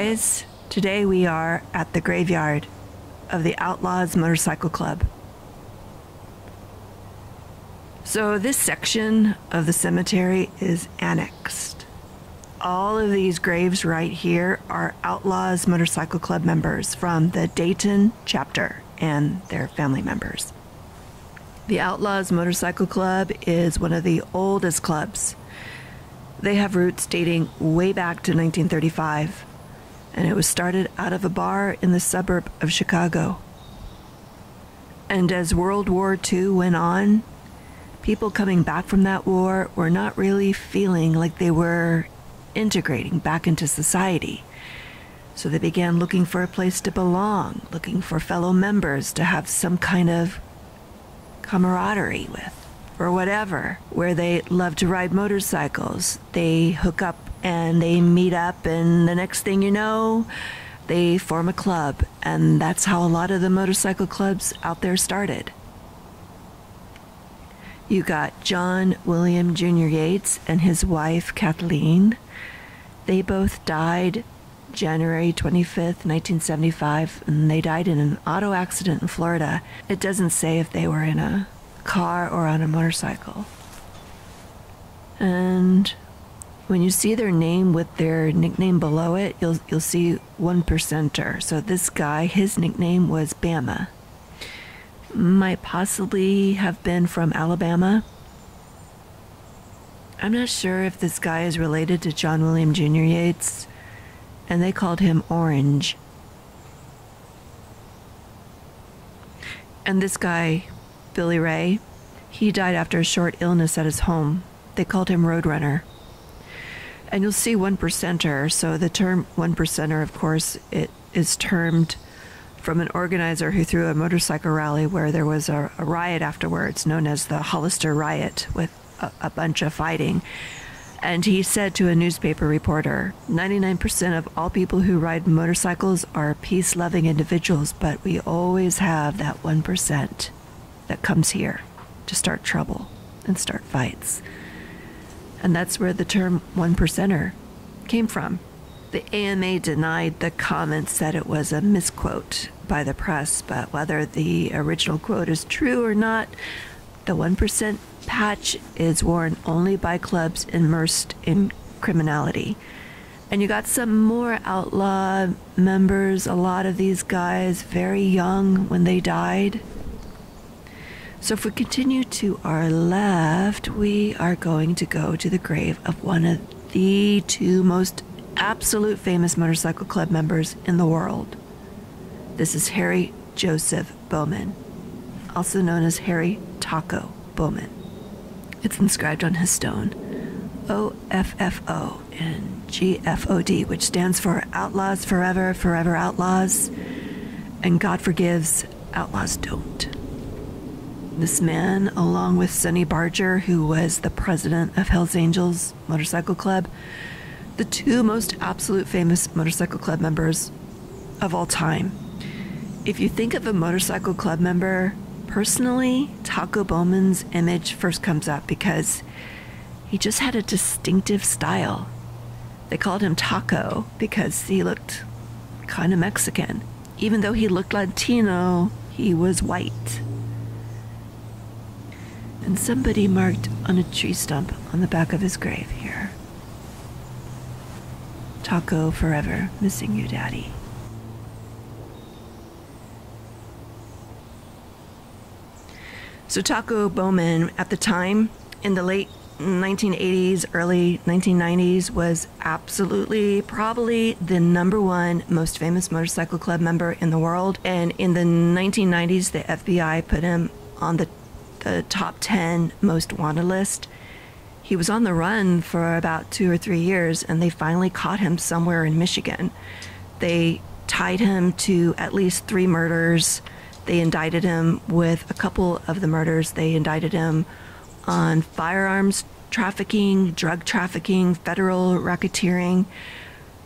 guys. Today we are at the graveyard of the Outlaws Motorcycle Club. So this section of the cemetery is annexed. All of these graves right here are Outlaws Motorcycle Club members from the Dayton chapter and their family members. The Outlaws Motorcycle Club is one of the oldest clubs. They have roots dating way back to 1935, and it was started out of a bar in the suburb of Chicago. And as World War II went on, people coming back from that war were not really feeling like they were integrating back into society. So they began looking for a place to belong, looking for fellow members to have some kind of camaraderie with, or whatever, where they love to ride motorcycles. They hook up and they meet up, and the next thing you know, they form a club. And that's how a lot of the motorcycle clubs out there started. You got John William Jr. Yates and his wife Kathleen. They both died January 25th, 1975, and they died in an auto accident in Florida. It doesn't say if they were in a car or on a motorcycle. And when you see their name with their nickname below it, you'll see 1%er. So this guy, his nickname was Bama. Might possibly have been from Alabama. I'm not sure if this guy is related to John William Jr. Yates, and they called him Orange. And this guy, Billy Ray, he died after a short illness at his home. They called him Roadrunner. And you'll see 1%er. So the term 1%er, of course, it is termed from an organizer who threw a motorcycle rally where there was a riot afterwards, known as the Hollister Riot, with a bunch of fighting. And he said to a newspaper reporter, 99% of all people who ride motorcycles are peace-loving individuals, but we always have that 1% that comes here to start trouble and start fights. And that's where the term 1%er came from. The AMA denied the comments that it was a misquote by the press, but whether the original quote is true or not, the 1% patch is worn only by clubs immersed in criminality. And you got some more outlaw members, a lot of these guys very young when they died. So if we continue to our left, we are going to go to the grave of one of the two most absolute famous motorcycle club members in the world. This is Harry Joseph Bowman, also known as Harry Taco Bowman. It's inscribed on his stone, OFFO and GFOD, which stands for Outlaws Forever, Forever Outlaws, and God Forgives, Outlaws Don't. This man, along with Sonny Barger, who was the president of Hells Angels Motorcycle Club, the two most absolute famous motorcycle club members of all time. If you think of a motorcycle club member, personally, Taco Bowman's image first comes up because he just had a distinctive style. They called him Taco because he looked kind of Mexican. Even though he looked Latino, he was white. And somebody marked on a tree stump on the back of his grave here, Taco forever, missing you, Daddy. So Taco Bowman, at the time, in the late 1980s, early 1990s, was absolutely, probably the #1 most famous motorcycle club member in the world. And in the 1990s, the FBI put him on the top 10 most wanted list. He was on the run for about 2 or 3 years, and they finally caught him somewhere in Michigan. They tied him to at least 3 murders. They indicted him with a couple of the murders. They indicted him on firearms trafficking, drug trafficking, federal racketeering.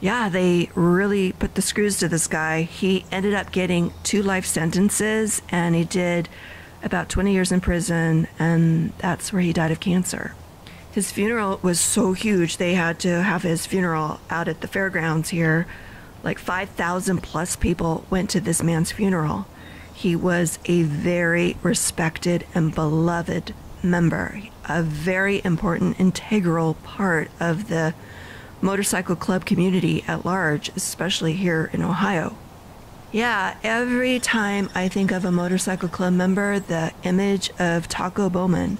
Yeah, they really put the screws to this guy. He ended up getting 2 life sentences, and he did about 20 years in prison, and that's where he died of cancer. His funeral was so huge, they had to have his funeral out at the fairgrounds here Like 5,000 plus people went to this man's funeral. He was a very respected and beloved member, a very important, integral part of the motorcycle club community at large, especially here in Ohio. Yeah, every time I think of a motorcycle club member, the image of Taco Bowman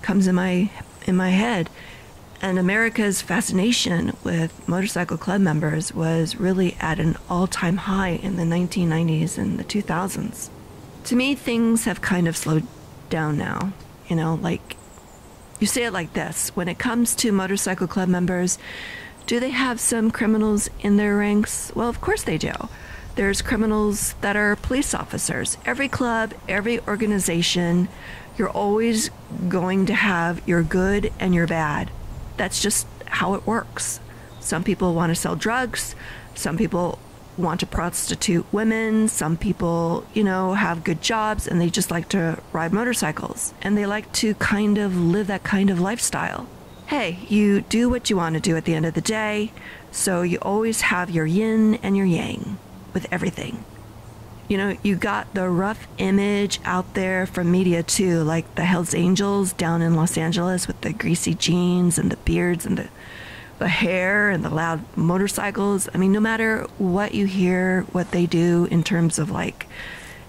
comes in my head. And America's fascination with motorcycle club members was really at an all-time high in the 1990s and the 2000s. To me, things have kind of slowed down now. You know, like, you say it like this: when it comes to motorcycle club members, do they have some criminals in their ranks? Well, of course they do. There's criminals that are police officers. Every club, every organization, you're always going to have your good and your bad. That's just how it works. Some people want to sell drugs. Some people want to prostitute women. Some people, you know, have good jobs and they just like to ride motorcycles. And they like to kind of live that kind of lifestyle. Hey, you do what you want to do at the end of the day. So you always have your yin and your yang with everything. You know, you got the rough image out there from media too, like the Hells Angels down in Los Angeles with the greasy jeans and the beards and the hair and the loud motorcycles. I mean, no matter what you hear, what they do in terms of like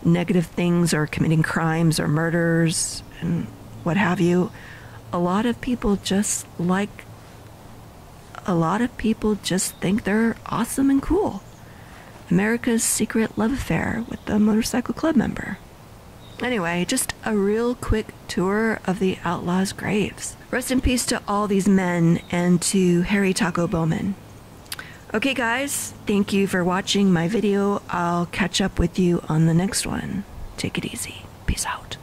negative things or committing crimes or murders and what have you, a lot of people just think they're awesome and cool. America's secret love affair with the motorcycle club member. Anyway, just a real quick tour of the Outlaws' graves. Rest in peace to all these men and to Harry Taco Bowman. Okay guys, thank you for watching my video. I'll catch up with you on the next one. Take it easy. Peace out.